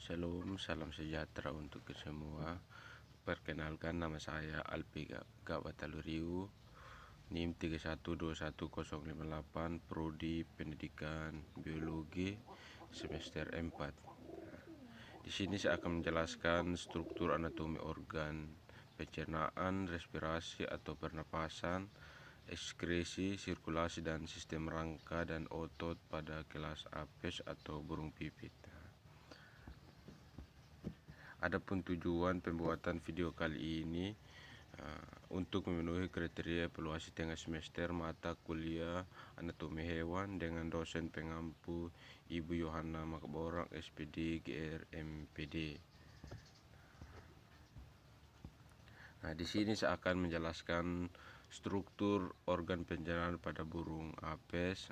Shalom, salam sejahtera untuk kita semua. Perkenalkan, nama saya Alpi Gawathaluriu, NIM 312108, Prodi Pendidikan Biologi semester 4. Di sini saya akan menjelaskan struktur anatomi organ pencernaan, respirasi atau pernapasan, ekskresi, sirkulasi, dan sistem rangka dan otot pada kelas apes atau burung pipit. Adapun tujuan pembuatan video kali ini untuk memenuhi kriteria evaluasi tengah semester mata kuliah anatomi hewan dengan dosen pengampu Ibu Yohana Makaborang, SPD GR MPD. Di sini saya akan menjelaskan struktur organ pencernaan pada burung apes.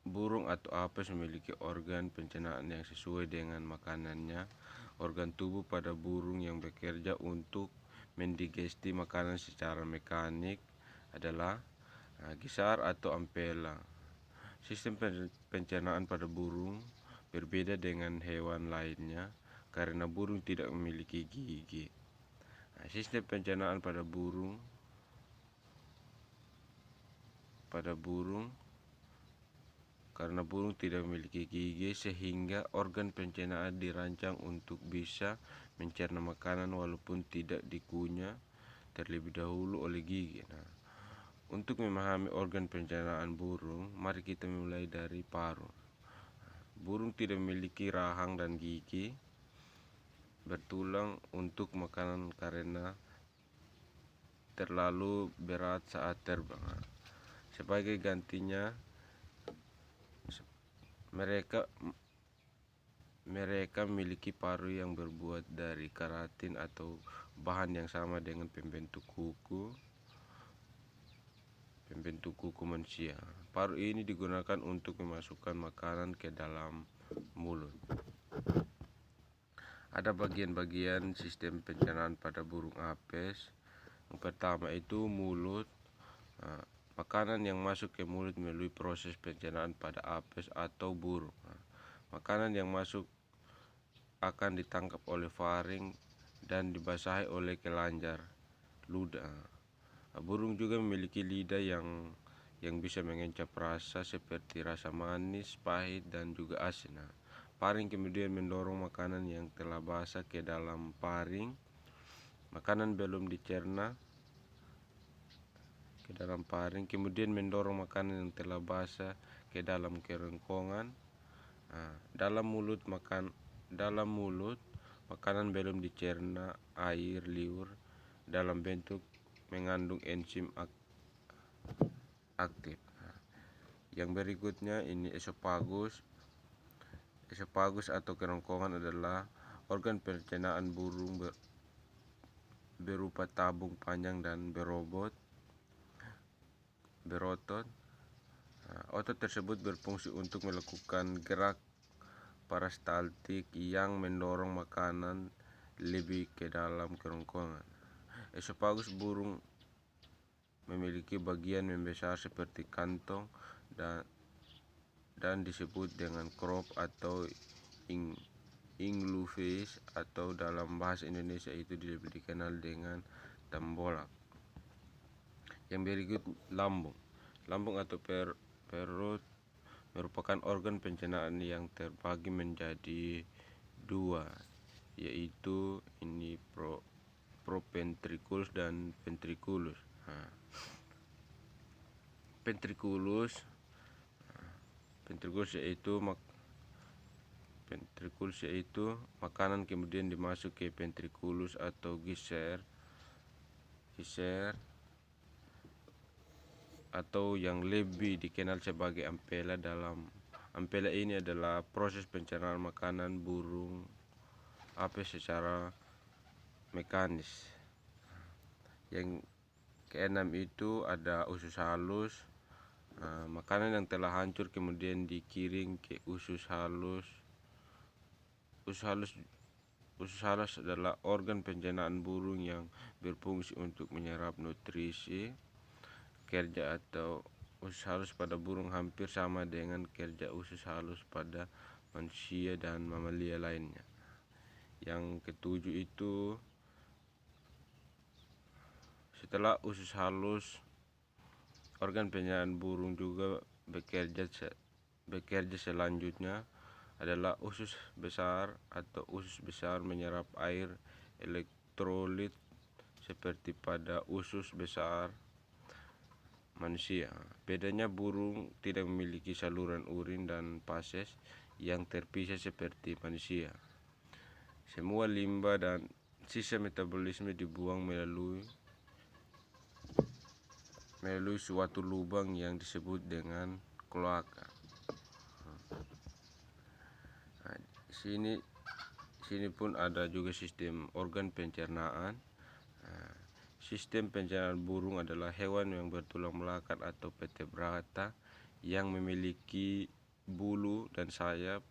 Burung atau apes memiliki organ pencernaan yang sesuai dengan makanannya. Organ tubuh pada burung yang bekerja untuk mendigesti makanan secara mekanik adalah gisar atau ampela. Sistem pencernaan pada burung berbeda dengan hewan lainnya karena burung tidak memiliki gigi. Sistem pencernaan pada burung karena burung tidak memiliki gigi, sehingga organ pencernaan dirancang untuk bisa mencerna makanan walaupun tidak dikunyah terlebih dahulu oleh gigi. Untuk memahami organ pencernaan burung, mari kita mulai dari paru. Burung tidak memiliki rahang dan gigi bertulang untuk makanan karena terlalu berat saat terbang. Sebagai gantinya, mereka memiliki paru yang berbuat dari keratin atau bahan yang sama dengan pembentuk kuku manusia. Paru ini digunakan untuk memasukkan makanan ke dalam mulut. Ada bagian-bagian sistem pencernaan pada burung apes. Yang pertama itu mulut. Makanan yang masuk ke mulut melalui proses pencernaan pada apes atau burung. Makanan yang masuk akan ditangkap oleh faring dan dibasahi oleh kelenjar ludah. Burung juga memiliki lidah yang bisa mengencap rasa seperti rasa manis, pahit, dan juga asin. Faring kemudian mendorong makanan yang telah basah ke dalam faring. Makanan belum dicerna ke dalam faring, kemudian mendorong makanan yang telah basah ke dalam kerongkongan. Dalam mulut makanan belum dicerna air liur dalam bentuk mengandung enzim aktif. Yang berikutnya ini esofagus. Esofagus atau kerongkongan adalah organ pencernaan burung berupa tabung panjang dan berotot. Otot tersebut berfungsi untuk melakukan gerak peristaltik yang mendorong makanan lebih ke dalam kerongkongan. Esofagus burung memiliki bagian membesar seperti kantong dan disebut dengan crop atau ingloofeus, atau dalam bahasa Indonesia itu lebih dikenal dengan tembolak. Yang berikut lambung. Lambung atau perut merupakan organ pencernaan yang terbagi menjadi dua, yaitu ini proventriculus dan ventriculus. Ventriculus yaitu makanan kemudian dimasuk ke ventriculus atau gisar atau yang lebih dikenal sebagai ampela. Dalam ampela ini adalah proses pencernaan makanan burung apes secara mekanis. Yang keenam itu ada usus halus. Makanan yang telah hancur kemudian dikiring ke usus halus. Usus halus adalah organ pencernaan burung yang berfungsi untuk menyerap nutrisi. Kerja atau usus halus pada burung hampir sama dengan kerja usus halus pada manusia dan mamalia lainnya. Yang ketujuh itu setelah usus halus, organ pencernaan burung juga bekerja selanjutnya adalah usus besar atau usus besar menyerap air elektrolit seperti pada usus besar manusia. Bedanya burung tidak memiliki saluran urin dan fases yang terpisah seperti manusia. Semua limbah dan sisa metabolisme dibuang melalui suatu lubang yang disebut dengan kloaka. Nah, sini pun ada juga sistem organ pencernaan. Sistem pencernaan burung adalah hewan yang bertulang belakang atau vertebrata yang memiliki bulu dan sayap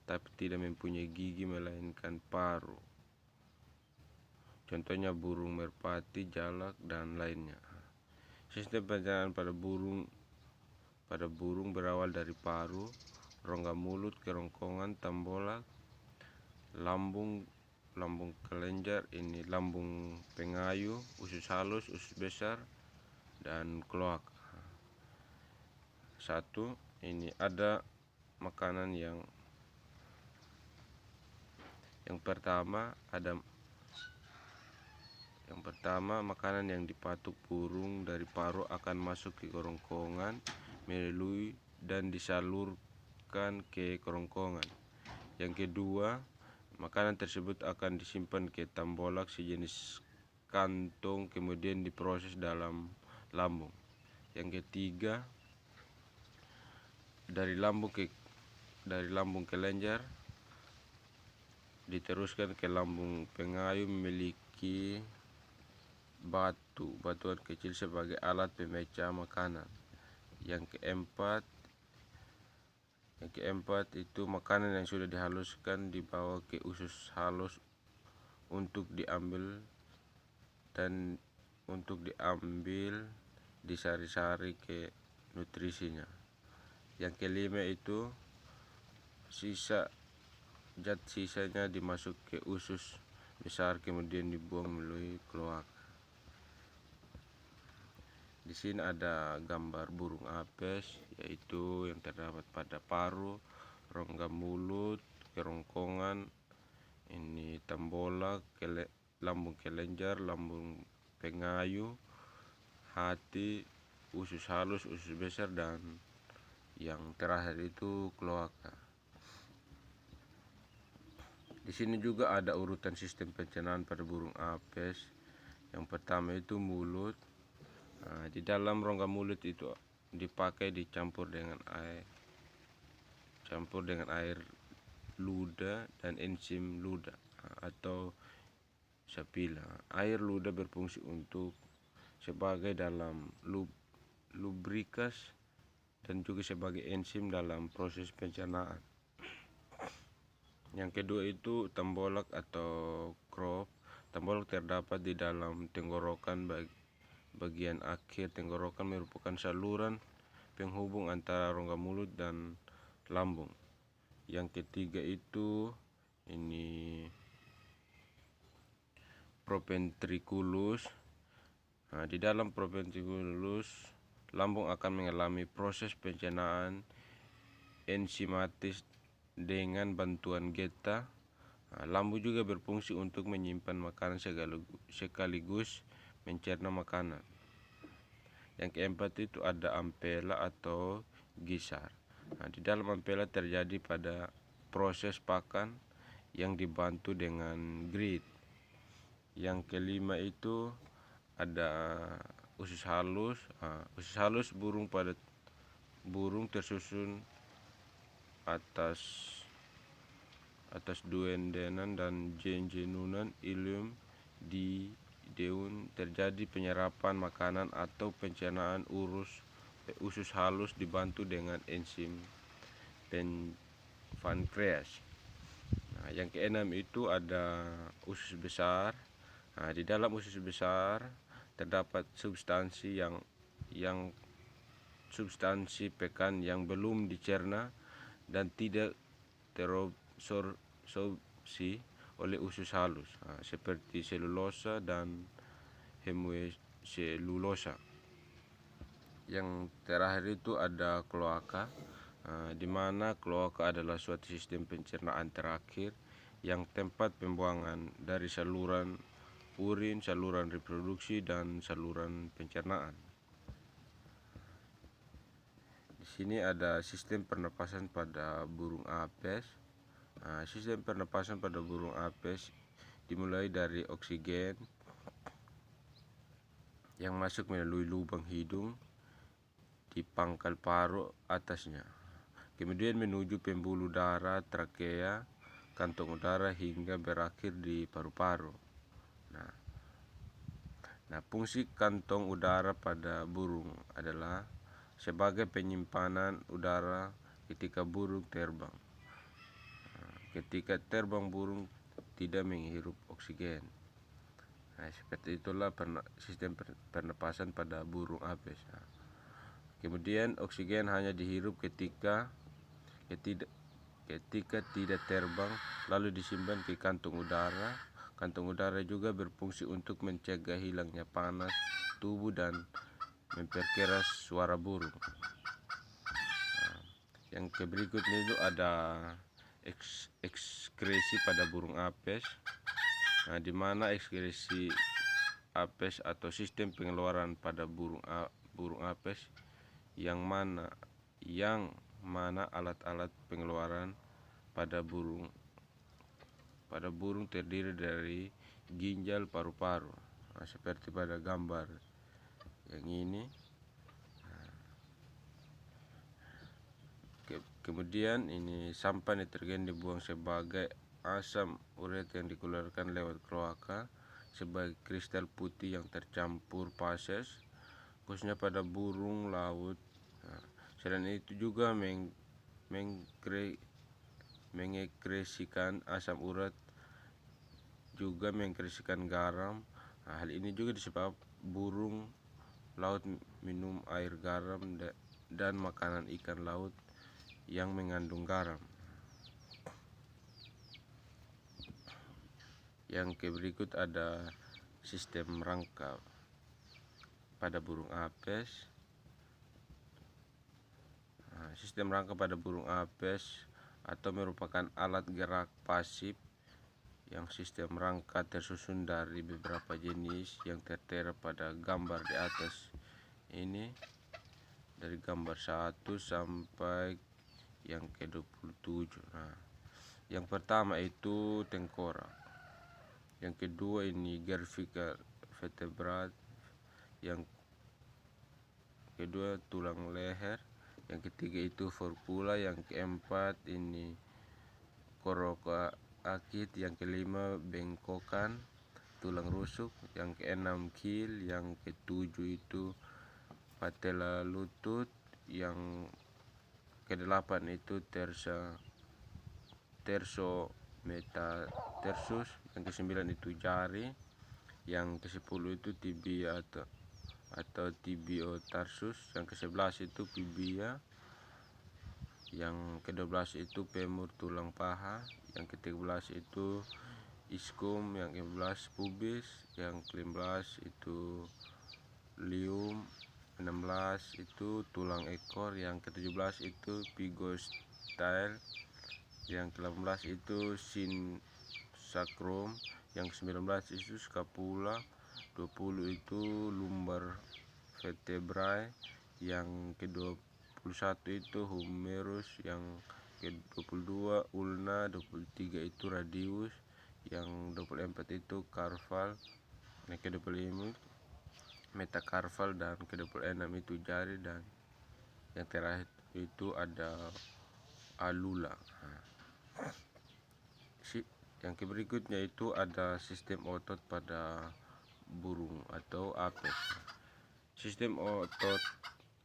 tapi tidak mempunyai gigi melainkan paru. Contohnya burung merpati, jalak, dan lainnya. Sistem pencernaan pada burung berawal dari paru, rongga mulut, kerongkongan, tembolak, lambung kelenjar, ini lambung pengayu, usus halus, usus besar, dan kloaka. Satu, ini ada makanan yang pertama makanan yang dipatuk burung dari paru akan masuk ke kerongkongan melalui dan disalurkan ke kerongkongan. Yang kedua, makanan tersebut akan disimpan ke tembolak sejenis kantong kemudian diproses dalam lambung. Yang ketiga, dari lambung kelenjar diteruskan ke lambung pengayu memiliki batuan kecil sebagai alat pemecah makanan. Yang keempat itu makanan yang sudah dihaluskan dibawa ke usus halus untuk diambil disari-sari ke nutrisinya. Yang kelima itu sisanya dimasuk ke usus besar kemudian dibuang melalui kloaka. Di sini ada gambar burung apes, yaitu yang terdapat pada paru, rongga mulut, kerongkongan, ini tembolak, lambung kelenjar, lambung pengayu, hati, usus halus, usus besar, dan yang terakhir itu kloaka. Di sini juga ada urutan sistem pencernaan pada burung apes. Yang pertama itu mulut. Nah, di dalam rongga mulut itu dipakai dicampur dengan air ludah dan enzim ludah atau sapila. Air ludah berfungsi sebagai dalam lubrikas dan juga sebagai enzim dalam proses pencernaan. Yang kedua itu tembolak atau crop. Tembolak terdapat di dalam tenggorokan. Bagian akhir tenggorokan merupakan saluran penghubung antara rongga mulut dan lambung. Yang ketiga itu ini proventriculus. Nah, di dalam proventriculus lambung akan mengalami proses pencernaan enzimatis dengan bantuan geta. Nah, lambung juga berfungsi untuk menyimpan makanan sekaligus mencerna makanan. Yang keempat itu ada ampela atau gisar. Nah, di dalam ampela terjadi pada proses pakan yang dibantu dengan grid. Yang kelima itu ada usus halus. Nah, usus halus burung tersusun atas duodenum dan jenunan ileum di deun. Terjadi penyerapan makanan atau pencernaan usus halus dibantu dengan enzim pankreas. Nah, yang keenam itu ada usus besar. Nah, di dalam usus besar terdapat substansi substansi pekan yang belum dicerna dan tidak terabsorpsi oleh usus halus seperti selulosa dan hemoselulosa. Yang terakhir itu ada kloaka, di mana kloaka adalah suatu sistem pencernaan terakhir yang tempat pembuangan dari saluran urin, saluran reproduksi, dan saluran pencernaan. Di sini ada sistem pernapasan pada burung apes. Sistem pernapasan pada burung apes dimulai dari oksigen yang masuk melalui lubang hidung di pangkal paru atasnya, kemudian menuju pembuluh darah, trakea, kantong udara hingga berakhir di paru-paru. Nah, fungsi kantong udara pada burung adalah sebagai penyimpanan udara ketika burung terbang. Ketika terbang, burung tidak menghirup oksigen. Seperti itulah sistem pernapasan pada burung apes. Kemudian oksigen hanya dihirup ketika tidak terbang, lalu disimpan ke kantung udara. Kantung udara juga berfungsi untuk mencegah hilangnya panas tubuh dan memperkeras suara burung. Yang berikutnya itu ada ekskresi pada burung apes, di mana ekskresi apes atau sistem pengeluaran pada burung apes yang mana alat-alat pengeluaran pada burung terdiri dari ginjal paru-paru, seperti pada gambar yang ini. Kemudian ini sampah nitrogen dibuang sebagai asam uret yang dikeluarkan lewat kloaka sebagai kristal putih yang tercampur fases, khususnya pada burung laut. Selain itu juga mengekresikan asam urat, juga mengekresikan garam. Hal ini juga disebabkan burung laut minum air garam dan makanan ikan laut yang mengandung garam. Yang berikut ada sistem rangka pada burung apes. Sistem rangka pada burung apes atau merupakan alat gerak pasif yang sistem rangka tersusun dari beberapa jenis yang tertera pada gambar di atas ini, dari gambar 1 sampai yang ke-27. Yang pertama itu tengkorak, yang kedua ini cervical vertebrae, yang kedua tulang leher, yang ketiga itu forcula, yang keempat ini coracoid, yang kelima bengkokan tulang rusuk, yang keenam keel, yang ketujuh itu patella lutut, yang kedelapan itu tersometatarsus, yang kesembilan itu jari, yang ke-10 itu tibia atau tibiotarsus, yang ke-11 itu tibia, yang ke-12 itu femur tulang paha, yang ke-13 itu ischium, yang ke-14 pubis, yang ke-15 itu lium, 16 itu tulang ekor, yang ke-17 itu pygostyle, yang ke-18 itu sacrum, yang ke-19 itu scapula, 20 itu lumbar vertebrae, yang ke-21 itu humerus, yang ke-22 ulna, 23 itu radius, yang 24 itu carpal, yang ke-25 metacarpal, dan ke-26 itu jari, dan yang terakhir itu ada alula. Yang berikutnya itu ada sistem otot pada burung atau apes. Sistem otot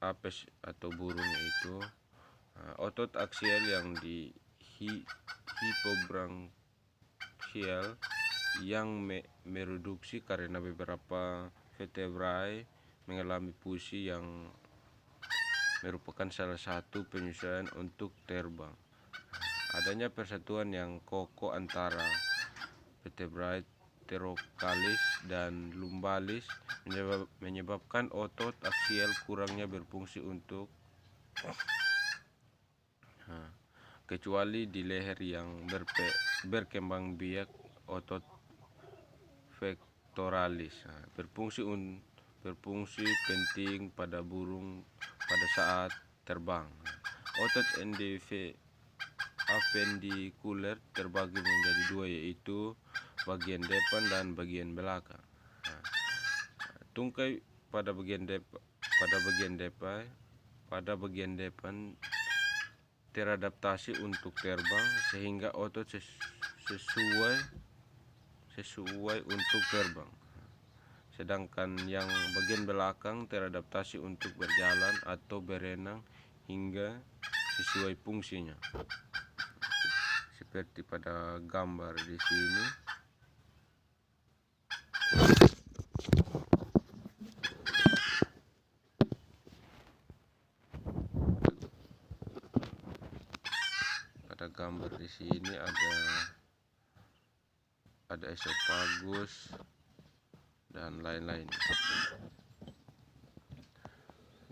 apes atau burung itu otot aksial yang di hipobranchial yang mereduksi karena beberapa vertebrae mengalami fusi yang merupakan salah satu penyesuaian untuk terbang. Adanya persatuan yang kokoh antara vertebrae thoracalis dan lumbalis menyebabkan otot aksial kurangnya berfungsi untuk kecuali di leher yang berkembang biak. Otot pectoralis berfungsi penting pada burung pada saat terbang. Otot apendikuler terbagi menjadi dua, yaitu bagian depan dan bagian belakang. Tungkai pada bagian depan teradaptasi untuk terbang sehingga otot sesuai untuk terbang. Sedangkan yang bagian belakang teradaptasi untuk berjalan atau berenang hingga sesuai fungsinya. Seperti pada gambar di sini. Pada gambar di sini ada esophagus dan lain-lain.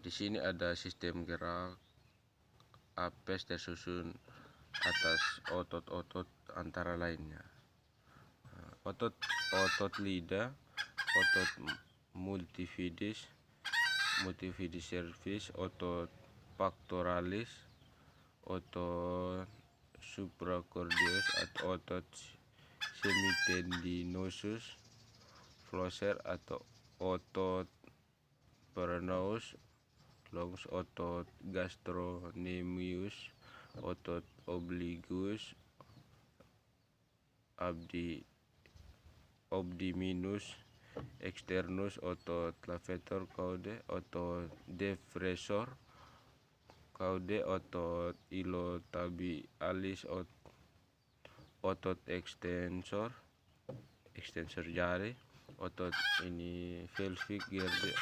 Di sini ada sistem gerak apes tersusun atas otot-otot antara lainnya. Otot lidah, otot multifidus cervis, otot pectoralis, otot supracordius atau otot semitendinosus, flosser atau otot peroneus, longus, otot gastrocnemius, otot obliquus, abdominis externus, otot levator caude, otot depressor caude, otot iliotibialis, otot extensor jari, otot pelvic girdle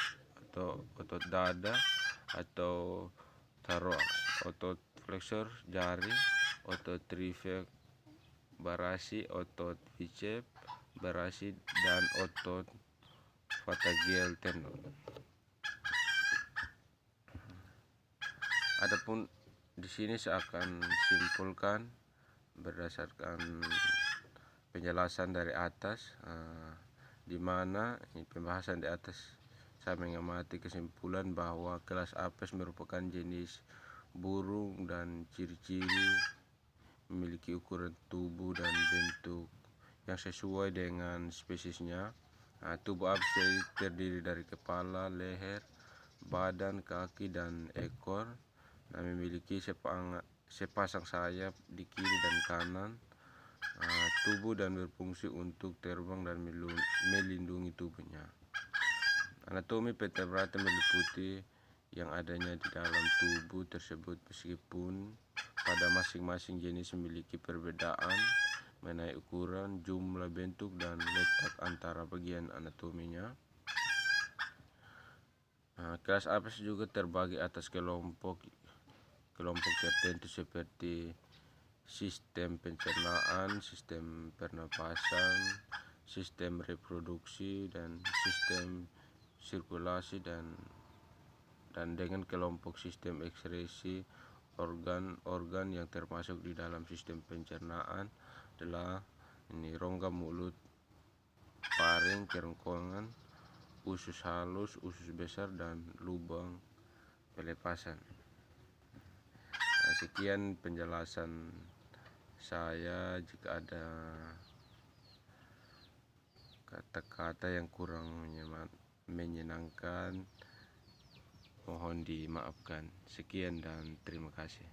atau otot dada atau thorax, otot flexor jari, otot trifid brachii, otot bicep brachii, dan otot phalangeal tendon. Adapun di sini saya akan simpulkan berdasarkan penjelasan dari atas, di mana pembahasan di atas saya mengamati kesimpulan bahwa kelas apes merupakan jenis burung dan ciri-ciri memiliki ukuran tubuh dan bentuk yang sesuai dengan spesiesnya. Tubuh apes terdiri dari kepala, leher, badan, kaki, dan ekor. Memiliki sepasang sayap di kiri dan kanan tubuh dan berfungsi untuk terbang dan melindungi tubuhnya. Anatomi vertebrata meliputi yang adanya di dalam tubuh tersebut, meskipun pada masing-masing jenis memiliki perbedaan mengenai ukuran, jumlah, bentuk, dan letak antara bagian anatominya. Kelas apes juga terbagi atas kelompok tertentu seperti sistem pencernaan, sistem pernapasan, sistem reproduksi, dan sistem sirkulasi, dan dengan kelompok sistem ekskresi. Organ yang termasuk di dalam sistem pencernaan adalah rongga mulut, faring, kerongkongan, usus halus, usus besar, dan lubang pelepasan. Sekian penjelasan saya. Jika ada kata-kata yang kurang menyenangkan, mohon dimaafkan. Sekian dan terima kasih.